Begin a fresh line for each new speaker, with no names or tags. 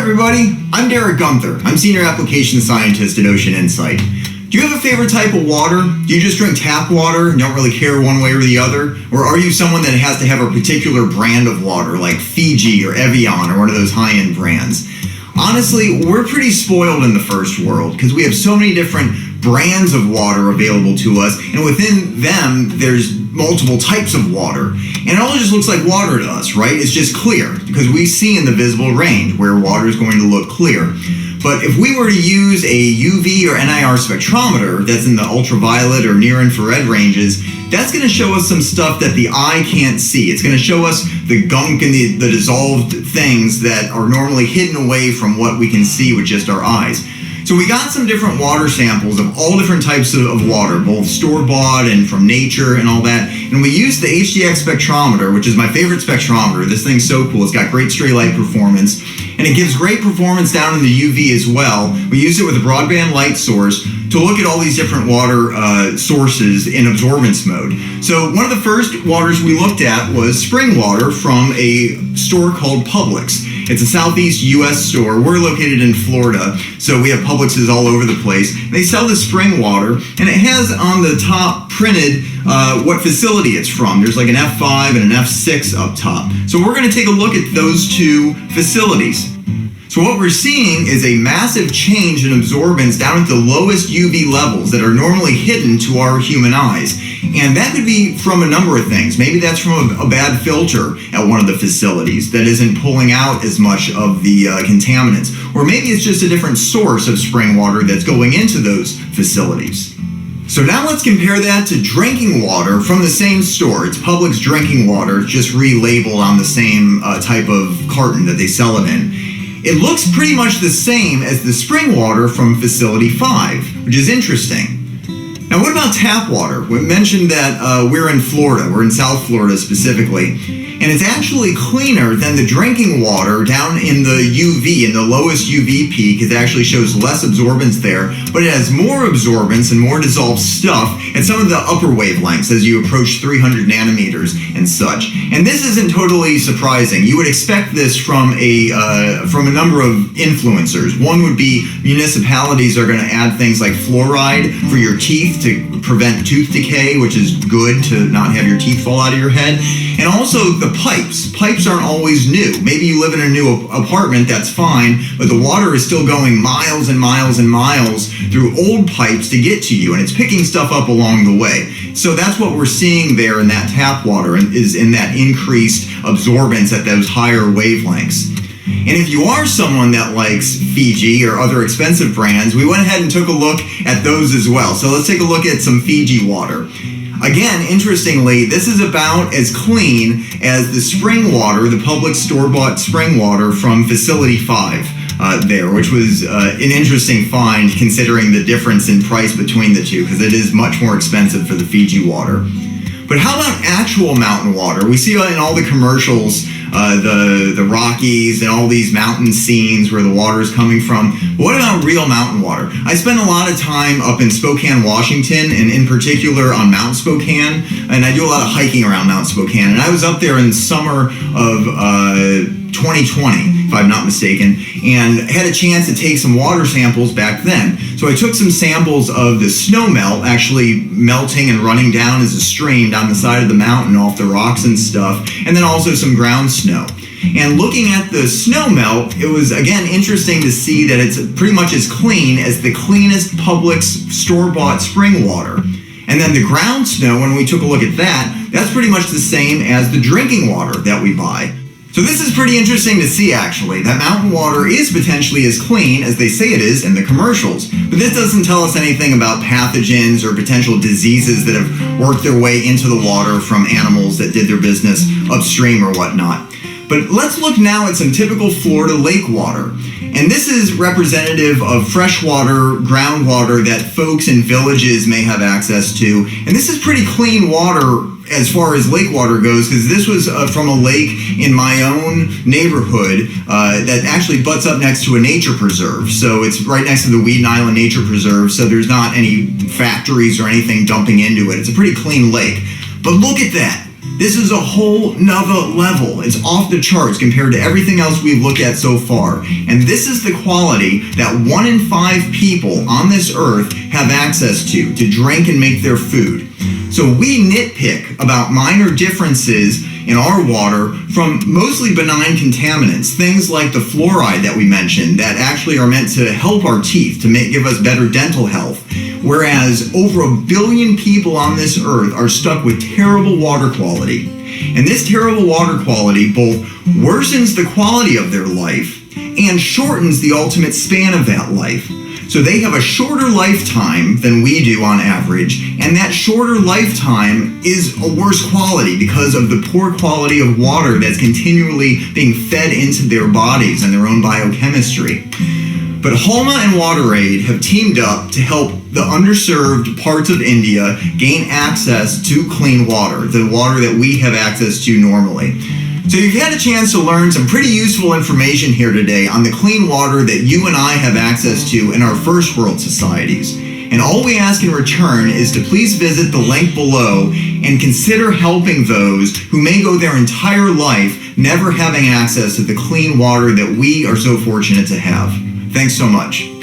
everybody, I'm Derek Gunther. I'm Senior Application Scientist at Ocean Insight. Do you have a favorite type of water? Do you just drink tap water and don't really care one way or the other? Or are you someone that has to have a particular brand of water like Fiji or Evian or one of those high-end brands? Honestly, we're pretty spoiled in the first world because we have so many different brands of water available to us, and within them there's multiple types of water, and it all just looks like water to us, right? It's just clear because we see in the visible range where water is going to look clear. But if we were to use a UV or NIR spectrometer that's in the ultraviolet or near infrared ranges, that's going to show us some stuff that the eye can't see. It's going to show us the gunk and the dissolved things that are normally hidden away from what we can see with just our eyes. So we got some different water samples of all different types of water, both store-bought and from nature and all that. And we used the HDX spectrometer, which is my favorite spectrometer. This thing's so cool. It's got great stray light performance, and it gives great performance down in the UV as well. We used it with a broadband light source to look at all these different water sources in absorbance mode. So one of the first waters we looked at was spring water from a store called Publix. It's a Southeast U.S. store. We're located in Florida, so we have Publixes all over the place. They sell this spring water, and it has on the top printed what facility it's from. There's like an F5 and an F6 up top. So we're going to take a look at those two facilities. So what we're seeing is a massive change in absorbance down at the lowest UV levels that are normally hidden to our human eyes. And that could be from a number of things. Maybe that's from a bad filter at one of the facilities that isn't pulling out as much of the contaminants. Or maybe it's just a different source of spring water that's going into those facilities. So now let's compare that to drinking water from the same store. It's Publix drinking water, just relabeled on the same type of carton that they sell it in. It looks pretty much the same as the spring water from Facility 5, which is interesting. Now, what about tap water? We mentioned that we're in Florida. We're in South Florida specifically. And it's actually cleaner than the drinking water down in the UV, in the lowest UV peak. It actually shows less absorbance there, but it has more absorbance and more dissolved stuff at some of the upper wavelengths as you approach 300 nanometers and such. And this isn't totally surprising. You would expect this from a number of influencers. One would be municipalities are going to add things like fluoride for your teeth to prevent tooth decay, which is good to not have your teeth fall out of your head. And also the pipes. Pipes aren't always new. Maybe you live in a new apartment, that's fine, but the water is still going miles and miles and miles through old pipes to get to you, and it's picking stuff up along the way. So that's what we're seeing there in that tap water, and is in that increased absorbance at those higher wavelengths. And if you are someone that likes Fiji or other expensive brands, we went ahead and took a look at those as well. So let's take a look at some Fiji water. Again, interestingly, this is about as clean as the spring water, the Publix store-bought spring water from Facility 5 there, which was an interesting find considering the difference in price between the two, because it is much more expensive for the Fiji water. But how about actual mountain water? We see in all the commercials the Rockies and all these mountain scenes where the water is coming from. But what about real mountain water? I spent a lot of time up in Spokane, Washington, and in particular on Mount Spokane, and I do a lot of hiking around Mount Spokane, and I was up there in summer of 2020, if I'm not mistaken, and had a chance to take some water samples back then. So I took some samples of the snow melt actually melting and running down as a stream down the side of the mountain off the rocks and stuff, and then also some ground snow. And looking at the snow melt, it was again interesting to see that it's pretty much as clean as the cleanest Publix store-bought spring water. And then the ground snow, when we took a look at that, that's pretty much the same as the drinking water that we buy. So this is pretty interesting to see, actually, that mountain water is potentially as clean as they say it is in the commercials. But this doesn't tell us anything about pathogens or potential diseases that have worked their way into the water from animals that did their business upstream or whatnot. But let's look now at some typical Florida lake water. And this is representative of freshwater, groundwater that folks in villages may have access to. And this is pretty clean water as far as lake water goes, because this was from a lake in my own neighborhood that actually butts up next to a nature preserve. So it's right next to the Weeden Island Nature Preserve, so there's not any factories or anything dumping into it. It's a pretty clean lake. But look at that. This is a whole nother level. It's off the charts compared to everything else we've looked at so far. And this is the quality that 1 in 5 people on this earth have access to drink and make their food. So we nitpick about minor differences in our water from mostly benign contaminants, things like the fluoride that we mentioned that actually are meant to help our teeth, to give us better dental health. Whereas over 1 billion people on this earth are stuck with terrible water quality. And this terrible water quality both worsens the quality of their life and shortens the ultimate span of that life. So they have a shorter lifetime than we do on average, and that shorter lifetime is a worse quality because of the poor quality of water that's continually being fed into their bodies and their own biochemistry. But Halma and WaterAid have teamed up to help the underserved parts of India gain access to clean water, the water that we have access to normally. So you've had a chance to learn some pretty useful information here today on the clean water that you and I have access to in our first world societies. And all we ask in return is to please visit the link below and consider helping those who may go their entire life never having access to the clean water that we are so fortunate to have. Thanks so much.